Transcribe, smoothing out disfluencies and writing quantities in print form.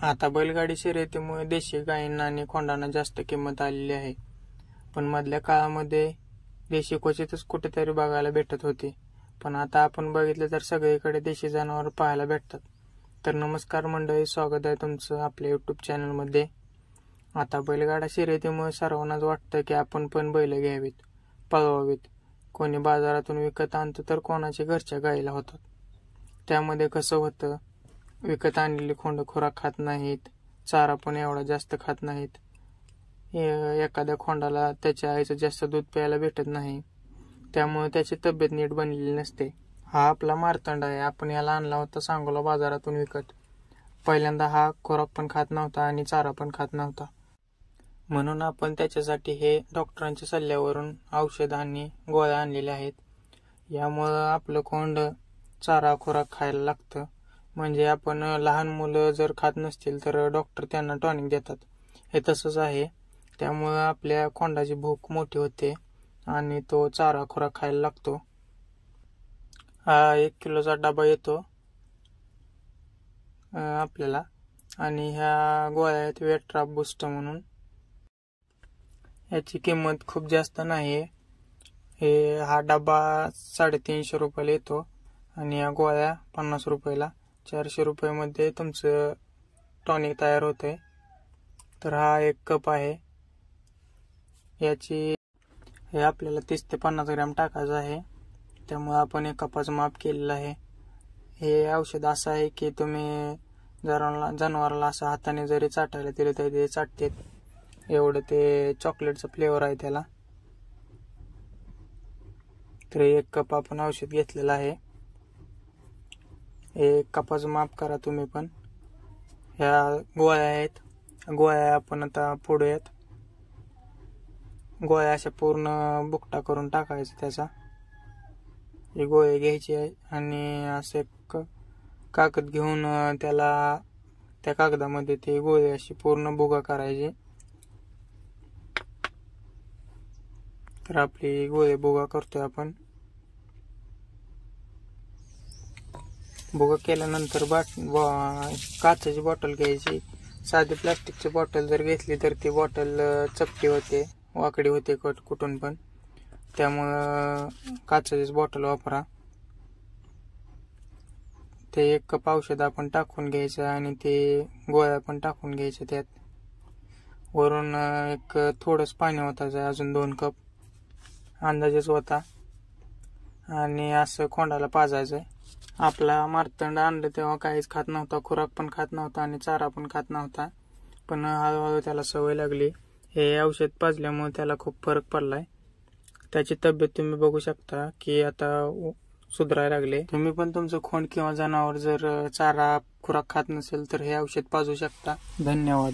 आता बैलगाडी शर्यतीमुळे देशी गायींना आणि खोंडांना जास्त किंमत आलेली आहे. पण मधल्या काळामध्ये देशी क्वचितच कुठेतरी बघायला भेटत होती. पण आता आपण बघितलं तर सगळीकडे देशी जनावर पाहायला भेटतात. तर नमस्कार मंडळी, स्वागत आहे तुमचं आपल्या यूट्यूब चॅनलमध्ये. आता बैलगाडा शर्यतीमुळे सर्वांनाच वाटतं की आपण पण बैल घ्यावीत, पळवावीत. कोणी बाजारातून विकत आणतं तर कोणाच्या घरच्या गायीला होतात. त्यामध्ये कसं होतं, विकत आणलेली खोंड खुराक खात नाहीत, चारा पण एवढा जास्त खात नाहीत. एखाद्या खोंडाला त्याच्या आईचं जास्त दूध प्यायला भेटत नाही, त्यामुळे त्याची तब्येत नीट बनलेली नसते. हा आपला मार्तंड आहे. आपण याला आणला होता सांगोला बाजारातून विकत. पहिल्यांदा हा खुराक पण खात नव्हता आणि चारा पण खात नव्हता. म्हणून आपण त्याच्यासाठी हे डॉक्टरांच्या सल्ल्यावरून औषध आणि गोळ्या आणलेल्या आहेत. यामुळं आपलं खोंड चारा खुराक खायला लागतं. म्हणजे आपण लहान मुलं जर खात नसतील तर डॉक्टर त्यांना टॉनिक देतात. हे तसंच आहे. त्यामुळं आपल्या खोंडाची भूक मोठी होते आणि तो चारा खुराक खायला लागतो. हा 1 किलोचा डबा येतो आपल्याला. आणि ह्या गोळ्या आहेत वेट्रा बूस्ट म्हणून. याची किंमत खूप जास्त नाही. हा डबा 350 रुपयाला येतो आणि या गोळ्या 50 रुपयाला. 400 रुपयामध्ये तुमचं टॉनिक तयार होतंय. तर हा 1 कप आहे. हे आपल्याला 30 ते 50 ग्रॅम टाकायचं आहे. त्यामुळे आपण 1 कपाचं माप केलेलं आहे. हे औषध असं आहे की तुम्ही जनावराला असं हाताने जरी चाटायला दिलं तरी ते चाटतात. एवढं ते चॉकलेटचा फ्लेवर आहे त्याला. तर 1 कप आपण औषध घेतलेलं आहे. 1 कपाचं माप करा तुम्ही पण. ह्या गोळ्या आहेत. गोळ्या आपण आता फोडूयात. गोळ्या अशा पूर्ण बुकटा करून टाकायचा त्याचा. ही गोळी घ्यायची आहे आणि असे कागद घेऊन त्या कागदामध्ये ती गोळी अशी पूर्ण भुगा करायची. तर आपली गोळी भुगा करतोय आपण. भुगा केल्यानंतर काचेची बॉटल घ्यायची. साधी प्लास्टिकची बॉटल जर घेतली तर ती बॉटल चपटी होते, वाकडी होते कुठून पण. त्यामुळं काचेचीच बॉटल वापरा. ते 1 कप औषध आपण टाकून घ्यायचं आणि ते गोळ्या पण टाकून घ्यायच्या त्यात. वरून थोडंच पाणी ओतायचं, अजून 2 कप अंदाजेच होता. आणि असं खोंडाला पाजायचं. आपला मार्तंड आणलं तेव्हा काहीच खात नव्हता, खुराक पण खात नव्हता आणि चारा पण खात नव्हता. पण हळूहळू त्याला सवय लागली. हे औषध पाजल्यामुळे त्याला खूप फरक पडलाय. त्याची तब्येत तुम्ही बघू शकता की आता सुधारायला लागले. तुम्ही पण तुमचं खोंड किंवा जनावर जर चारा खुराक खात नसेल तर हे औषध पाजू शकता. धन्यवाद.